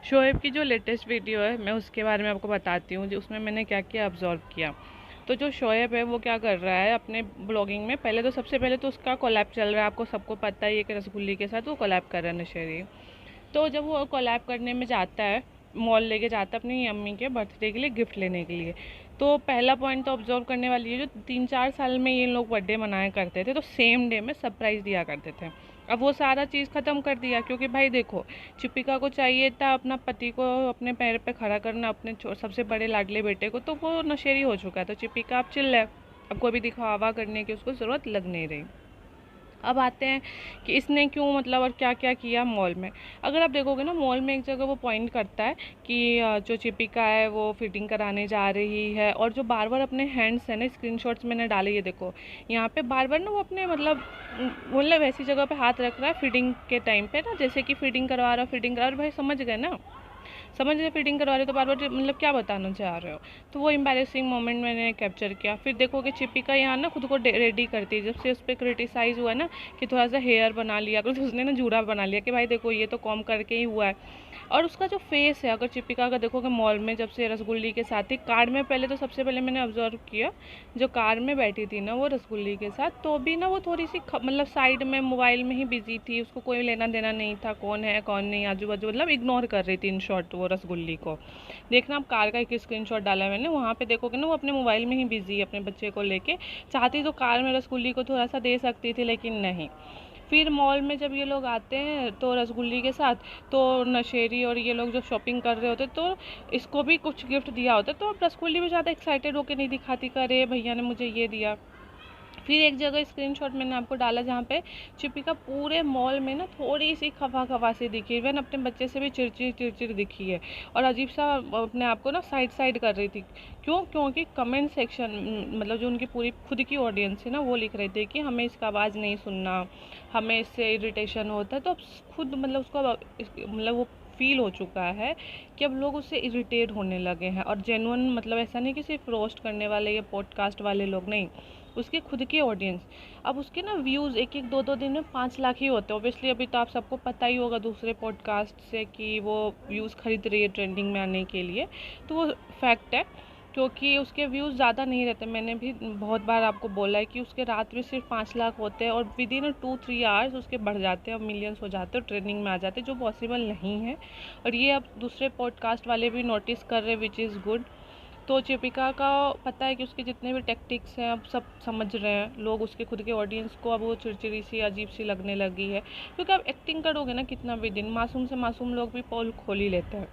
शोएब की जो latest video है मैं उसके बारे में आपको बताती हूँ जो उसमें मैंने क्या क्या ऑब्जर्व किया। तो जो शोएब है वो क्या कर रहा है अपने ब्लॉगिंग में, पहले तो सबसे पहले तो उसका कोलैब चल रहा है, आपको सबको पता ही है कि रसगुल्ली के साथ वो कोलैब कर रहा है नशेरी। तो जब वो कोलैब करने में जाता है, मॉल लेके जाता है अपनी अम्मी के बर्थडे के लिए गिफ्ट लेने के लिए। तो पहला पॉइंट तो ऑब्जर्व करने वाली है, जो 3-4 साल में ये लोग बर्थडे मनाया करते थे तो सेम डे में सरप्राइज़ दिया करते थे। अब वो सारा चीज़ ख़त्म कर दिया, क्योंकि भाई देखो, चिपिका को चाहिए था अपना पति को अपने पैर पे खड़ा करना, अपने सबसे बड़े लाडले बेटे को, तो वो नशेरी हो चुका है। तो चिपिका अब चिल्ला है, अब कोई भी दिखावा करने की उसको ज़रूरत लग नहीं रही। अब आते हैं कि इसने क्यों मतलब और क्या क्या किया मॉल में। अगर आप देखोगे ना, मॉल में एक जगह वो पॉइंट करता है कि जो चिपिका है वो फिटिंग कराने जा रही है, और जो बार बार अपने हैंड्स है ना, स्क्रीनशॉट्स मैंने डाले, ये देखो यहाँ पे बार बार ना वो अपने मतलब ऐसी जगह पे हाथ रख रहा है फिटिंग के टाइम पे ना, जैसे कि फिटिंग करवा रहा, फिटिंग करा रहा। भाई समझ गए ना, समझ रहे फिटिंग करवा रहे हो तो बार बार मतलब क्या बताना चाह रहे हो। तो वो एम्बैरेसिंग मोमेंट मैंने कैप्चर किया। फिर देखो कि चिपिका यहाँ ना खुद को रेडी करती है, जब से उस पर क्रिटिसाइज़ हुआ ना कि थोड़ा सा हेयर बना लिया करो, तो उसने ना जूड़ा बना लिया कि भाई देखो ये तो कॉम करके ही हुआ है। और उसका जो फेस है, अगर चिपिका का देखोगे मॉल में जब से रसगुल्ली के साथ ही कार में, पहले तो सबसे पहले मैंने ऑब्जर्व किया जो कार में बैठी थी ना वो रसगुल्ली के साथ, तो भी ना वो थोड़ी सी मतलब साइड में मोबाइल में ही बिजी थी, उसको कोई लेना देना नहीं था कौन है कौन नहीं, आजू बाजू मतलब इग्नोर कर रही थी इन शॉर्ट वो रसगुल्ली को। देखना आप कार का एक स्क्रीनशॉट डाला है मैंने, वहाँ पे देखोगे ना वो अपने मोबाइल में ही बिजी है अपने बच्चे को लेके। चाहती तो कार में रसगुल्ली को थोड़ा सा दे सकती थी लेकिन नहीं। फिर मॉल में जब ये लोग आते हैं तो रसगुल्ली के साथ, तो नशेरी और ये लोग जब शॉपिंग कर रहे होते तो इसको भी कुछ गिफ्ट दिया होता, तो अब रसगुल्ली भी ज़्यादा एक्साइटेड होकर नहीं दिखाती कि अरे भैया ने मुझे ये दिया। फिर एक जगह स्क्रीनशॉट मैंने आपको डाला जहाँ पे चिपिका पूरे मॉल में ना थोड़ी सी खफा खफा सी दिखी, इवन अपने बच्चे से भी चिड़चिड़ चिड़चिड़ दिखी है, और अजीब सा अपने आप को ना साइड साइड कर रही थी। क्यों? क्योंकि कमेंट सेक्शन मतलब जो उनकी पूरी खुद की ऑडियंस है ना, वो लिख रहे थे कि हमें इसका आवाज़ नहीं सुनना, हमें इससे इरिटेशन होता है। तो अब खुद मतलब उसको मतलब वो फील हो चुका है कि अब लोग उससे इरिटेट होने लगे हैं, और जेन्युइन मतलब ऐसा नहीं कि सिर्फ रोस्ट करने वाले या पॉडकास्ट वाले लोग नहीं, उसके खुद के ऑडियंस। अब उसके ना व्यूज़ एक एक दो दो दिन में 5 लाख ही होते हैं। ओबियसली अभी तो आप सबको पता ही होगा दूसरे पॉडकास्ट से कि वो व्यूज़ खरीद रही है ट्रेंडिंग में आने के लिए, तो वो फैक्ट है, क्योंकि उसके व्यूज़ ज़्यादा नहीं रहते। मैंने भी बहुत बार आपको बोला है कि उसके रात में सिर्फ 5 लाख होते हैं, और विद इन 2-3 आवर्स उसके बढ़ जाते हैं और मिलियंस हो जाते हैं और ट्रेंडिंग में आ जाते हैं, जो पॉसिबल नहीं है। और ये अब दूसरे पॉडकास्ट वाले भी नोटिस कर रहे हैं, विच इज़ गुड। तो चिपिका का पता है कि उसके जितने भी टैक्टिक्स हैं अब सब समझ रहे हैं लोग, उसके खुद के ऑडियंस को अब वो चिड़चिड़ी सी अजीब सी लगने लगी है, क्योंकि अब एक्टिंग करोगे ना कितना भी दिन, मासूम से मासूम लोग भी पोल खोल ही लेते हैं।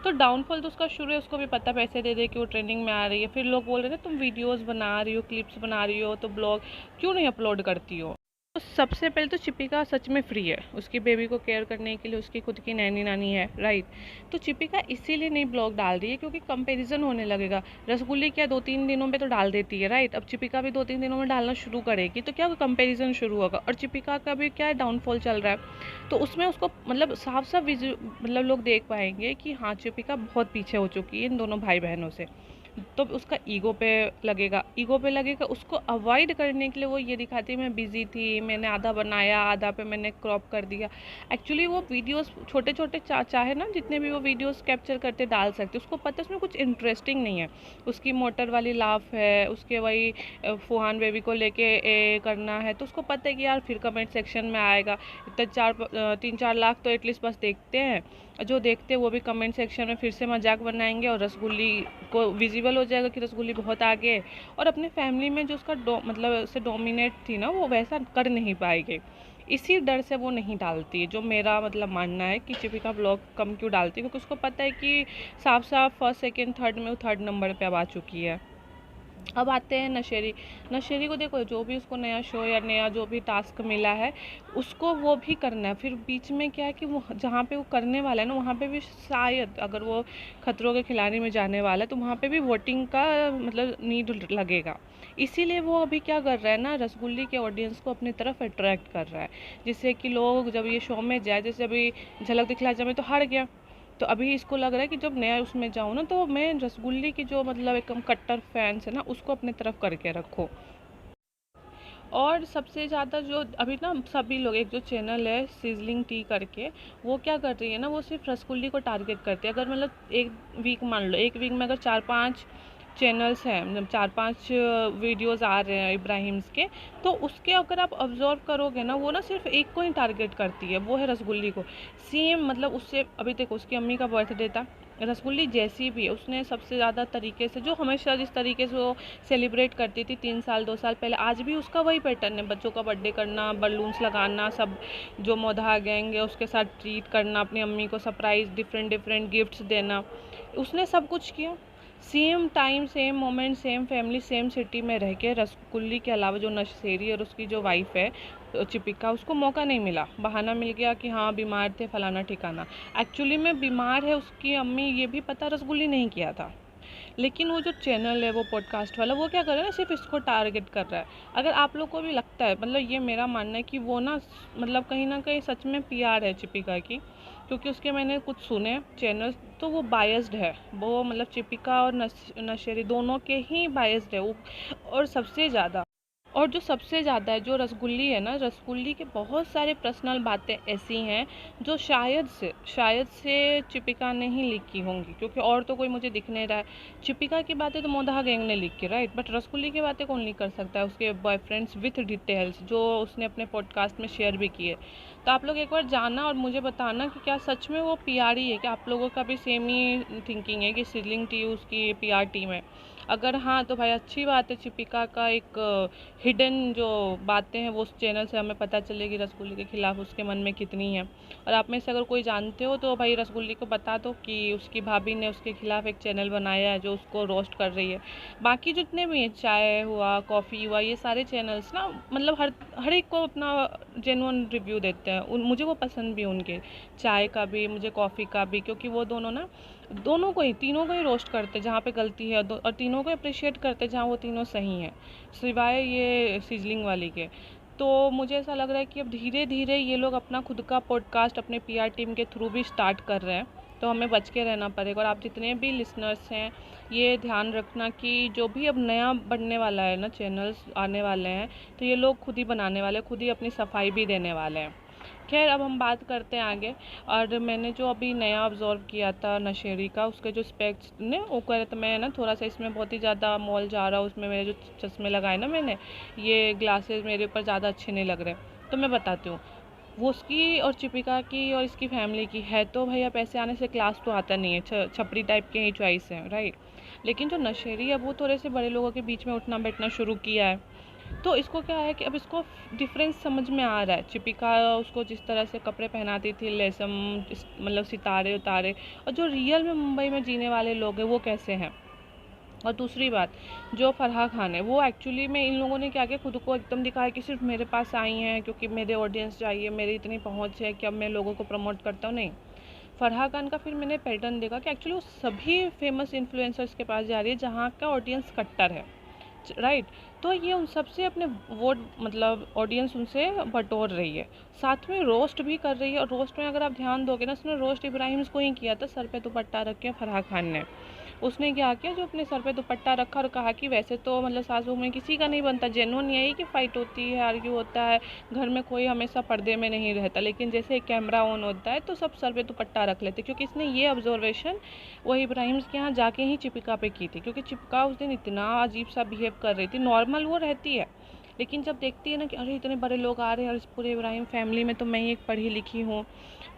तो डाउनफॉल तो उसका शुरू है, उसको भी पता पैसे दे दे कि वो ट्रेंडिंग में आ रही है। फिर लोग बोल रहे थे तुम वीडियोस बना रही हो, क्लिप्स बना रही हो, तो ब्लॉग क्यों नहीं अपलोड करती हो। तो सबसे पहले तो चिपिका सच में फ्री है, उसकी बेबी को केयर करने के लिए उसकी खुद की नैनी नानी है, राइट। तो चिपिका इसीलिए नहीं ब्लॉग डाल रही है क्योंकि कंपैरिजन होने लगेगा। रसगुल्ली क्या 2-3 दिनों में तो डाल देती है, राइट। अब चिपिका भी 2-3 दिनों में डालना शुरू करेगी तो क्या कंपैरिजन शुरू होगा, और चिपिका का भी क्या है डाउनफॉल चल रहा है, तो उसमें उसको मतलब साफ साफ मतलब लोग देख पाएंगे कि हाँ चिपिका बहुत पीछे हो चुकी है इन दोनों भाई बहनों से। तो उसका ईगो पे लगेगा, उसको अवॉइड करने के लिए वो ये दिखाती है मैं बिज़ी थी, मैंने आधा बनाया, आधा पे मैंने क्रॉप कर दिया। एक्चुअली वो वीडियोस छोटे छोटे चाहे ना जितने भी वो वीडियोस कैप्चर करते डाल सकते, उसको पता है उसमें कुछ इंटरेस्टिंग नहीं है। उसकी मोटर वाली लाफ है, उसके वही फुहान बेबी को लेके करना है, तो उसको पता है कि यार फिर कमेंट सेक्शन में आएगा। इतना 3-4 लाख तो एटलीस्ट बस देखते हैं, जो देखते हैं वो भी कमेंट सेक्शन में फिर से मजाक बनाएंगे, और रसगुल्ली को विजिबल हो जाएगा कि रसगुल्ली बहुत आगे है, और अपने फैमिली में जो उसका मतलब से डोमिनेट थी ना वो वैसा कर नहीं पाएगी। इसी डर से वो नहीं डालती, जो मेरा मतलब मानना है कि चिपिका ब्लॉग कम क्यों डालती है, क्योंकि उसको पता है कि साफ साफ फर्स्ट सेकंड थर्ड में वो थर्ड नंबर पे अब आ चुकी है। अब आते हैं नशेरी। नशेरी को देखो, जो भी उसको नया शो या नया जो भी टास्क मिला है उसको वो भी करना है। फिर बीच में क्या है कि वो जहाँ पे वो करने वाला है ना, वहाँ पे भी शायद अगर वो खतरों के खिलाड़ी में जाने वाला है तो वहाँ पे भी वोटिंग का मतलब नीड लगेगा। इसीलिए वो अभी क्या कर रहा है ना, रसगुल्ली के ऑडियंस को अपनी तरफ अट्रैक्ट कर रहा है, जिससे कि लोग जब ये शो में जाए, जैसे अभी झलक दिखला जा में तो हार गया, तो अभी इसको लग रहा है कि जब नया उसमें जाऊँ ना तो मैं रसगुल्ली की जो मतलब एकदम कट्टर फैंस है ना उसको अपने तरफ करके रखो। और सबसे ज़्यादा जो अभी ना सभी लोग, एक जो चैनल है सिजलिंग टी करके, वो क्या कर रही है ना, वो सिर्फ रसगुल्ली को टारगेट करती है। अगर मतलब एक वीक मान लो, एक वीक में अगर 4-5 चैनल्स हैं, मतलब 4-5 वीडियोस आ रहे हैं इब्राहिम्स के, तो उसके अगर आप ऑब्जर्व करोगे ना, वो ना सिर्फ एक को ही टारगेट करती है, वो है रसगुल्ली को। सेम मतलब उससे अभी देखो, उसकी अम्मी का बर्थडे था, रसगुल्ली जैसी भी है उसने सबसे ज़्यादा तरीके से, जो हमेशा जिस तरीके से वो सेलिब्रेट करती थी 3 साल 2 साल पहले, आज भी उसका वही पैटर्न है। बच्चों का बर्थडे करना, बलून्स लगाना, सब जो मोधा गैंग है उसके साथ ट्रीट करना, अपनी अम्मी को सरप्राइज डिफरेंट डिफरेंट गिफ्ट्स देना, उसने सब कुछ किया। Same time, same moment, same family, same city में रह के रसगुल्ली के अलावा जो नशेरी और उसकी जो वाइफ है चिपिका, उसको मौका नहीं मिला, बहाना मिल गया कि हाँ बीमार थे फलाना ठिकाना। एक्चुअली में बीमार है उसकी अम्मी, ये भी पता रसगुल्ली नहीं किया था। लेकिन वो जो चैनल है वो पॉडकास्ट वाला, वो क्या कर रहा है ना, सिर्फ इसको टारगेट कर रहा है। अगर आप लोग को भी लगता है, मतलब ये मेरा मानना है कि वो ना मतलब कहीं ना कहीं सच में पीआर है चिपिका की, क्योंकि उसके मैंने कुछ सुने चैनल्स, तो वो बायस्ड है वो, मतलब चिपिका और नशेरी दोनों के ही बायस्ड है वो। और सबसे ज़्यादा, और जो सबसे ज़्यादा है जो रसगुल्ली है ना, रसगुल्ली के बहुत सारे पर्सनल बातें ऐसी हैं जो शायद से चिपिका ने ही लीक की होंगी, क्योंकि और तो कोई मुझे दिख नहीं रहा है। चिपिका की बातें तो मोदा गैंग ने लीक की, राइट, बट रसगुल्ली की बातें कौन लीक कर सकता है? उसके बॉयफ्रेंड्स विथ डिटेल्स जो उसने अपने पॉडकास्ट में शेयर भी किए। तो आप लोग एक बार जाना और मुझे बताना कि क्या सच में वो पीआर ही है, कि आप लोगों का भी सेम ही थिंकिंग है कि सिजलिंग टी उसकी पीआर टीम है। अगर हाँ तो भाई अच्छी बात है, चिपिका का एक हिडन जो बातें हैं वो उस चैनल से हमें पता चलेगी रसगुल्ली के खिलाफ उसके मन में कितनी है। और आप में से अगर कोई जानते हो तो भाई रसगुल्ली को बता दो कि उसकी भाभी ने उसके खिलाफ एक चैनल बनाया है जो उसको रोस्ट कर रही है। बाकी जितने भी हैं, चाय हुआ, कॉफ़ी हुआ, ये सारे चैनल्स ना, मतलब हर एक को अपना जेन्युइन रिव्यू देते हैं। मुझे वो पसंद भी उनके, चाय का भी, मुझे कॉफ़ी का भी, क्योंकि वो दोनों ना दोनों को ही, तीनों को ही रोस्ट करते जहाँ पे गलती है, और तीनों को अप्रिशिएट करते जहाँ वो तीनों सही हैं, सिवाय ये सिजलिंग वाली के। तो मुझे ऐसा लग रहा है कि अब धीरे धीरे ये लोग अपना खुद का पॉडकास्ट अपने पीआर टीम के थ्रू भी स्टार्ट कर रहे हैं, तो हमें बच के रहना पड़ेगा। और आप जितने भी लिसनर्स हैं ये ध्यान रखना कि जो भी अब नया बनने वाला है ना, चैनल्स आने वाले हैं, तो ये लोग खुद ही बनाने वाले, खुद ही अपनी सफाई भी देने वाले हैं। खैर अब हम बात करते हैं आगे। और मैंने जो अभी नया ऑब्जर्व किया था नशेरी का, उसके जो स्पेक्स ने वो कह रहे थे, मैं ना थोड़ा सा इसमें बहुत ही ज़्यादा मॉल जा रहा हूँ, उसमें मेरे जो चश्मे लगाए ना मैंने, ये ग्लासेस मेरे ऊपर ज़्यादा अच्छे नहीं लग रहे। तो मैं बताती हूँ, वो उसकी और चिपिका की और इसकी फैमिली की है तो भैया पैसे आने से क्लास तो आता नहीं है, छपरी टाइप के ही चॉइस है, राइट। लेकिन जो नशेरी है वो थोड़े से बड़े लोगों के बीच में उठना बैठना शुरू किया है, तो इसको क्या है कि अब इसको डिफरेंस समझ में आ रहा है। चिपिका उसको जिस तरह से कपड़े पहनाती थी, लेसम, मतलब सितारे उतारे, और जो रियल में मुंबई में जीने वाले लोग हैं वो कैसे हैं। और दूसरी बात, जो फराह खान है, वो एक्चुअली में इन लोगों ने क्या किया, खुद को एकदम दिखाया कि सिर्फ मेरे पास आई हैं क्योंकि मेरे ऑडियंस चाहिए, मेरी इतनी पहुंच है कि अब मैं लोगों को प्रमोट करता हूँ। नहीं, फराह खान का फिर मैंने पैटर्न देखा कि एक्चुअली वो सभी फेमस इन्फ्लुएंसर्स के पास जा रही है जहाँ का ऑडियंस कट्टर है, राइट। तो ये उन सबसे अपने वोट, मतलब ऑडियंस उनसे बटोर रही है, साथ में रोस्ट भी कर रही है। और रोस्ट में अगर आप ध्यान दोगे ना, उसने रोस्ट इब्राहिम्स को ही किया था, सर पे दुपट्टा रख के फराह खान ने। उसने क्या किया, जो अपने सर पे दुपट्टा रखा और कहा कि वैसे तो मतलब सासू में किसी का नहीं बनता, जेन्युइन यही कि फाइट होती है, आर्ग्यू होता है, घर में कोई हमेशा पर्दे में नहीं रहता, लेकिन जैसे कैमरा ऑन होता है तो सब सर पे दुपट्टा रख लेते। क्योंकि इसने ये ऑब्जर्वेशन वो इब्राहिम्स के यहाँ जाके ही चिपिका पे की थी, क्योंकि चिपिका उस दिन इतना अजीब सा बिहेव कर रही थी। नॉर्मल वो रहती है, लेकिन जब देखती है ना कि अरे इतने बड़े लोग आ रहे हैं और इस पूरे इब्राहिम फैमिली में तो मैं ही एक पढ़ी लिखी हूँ,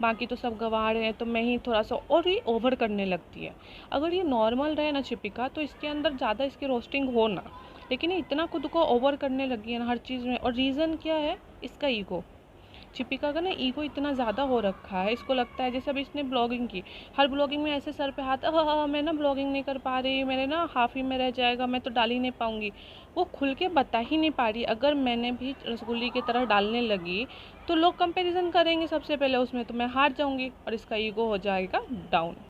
बाकी तो सब गंवा रहे हैं, तो मैं ही थोड़ा सा, और ये ओवर करने लगती है। अगर ये नॉर्मल रहे ना चिपिका, तो इसके अंदर ज़्यादा इसकी रोस्टिंग हो ना, लेकिन ये इतना खुद को ओवर करने लगी है ना हर चीज़ में। और रीज़न क्या है, इसका ईगो। चिपिका का ना ईगो इतना ज़्यादा हो रखा है, इसको लगता है जैसे अब इसने ब्लॉगिंग की, हर ब्लॉगिंग में ऐसे सर पे हाथ, मैं ना ब्लॉगिंग नहीं कर पा रही, मेरे ना हाफ ही में रह जाएगा, मैं तो डाल ही नहीं पाऊँगी। वो खुल के बता ही नहीं पा रही, अगर मैंने भी रसगुल्ली की तरह डालने लगी तो लोग कंपैरिजन करेंगे सबसे पहले उसमें, तो मैं हार जाऊँगी और इसका ईगो हो जाएगा डाउन।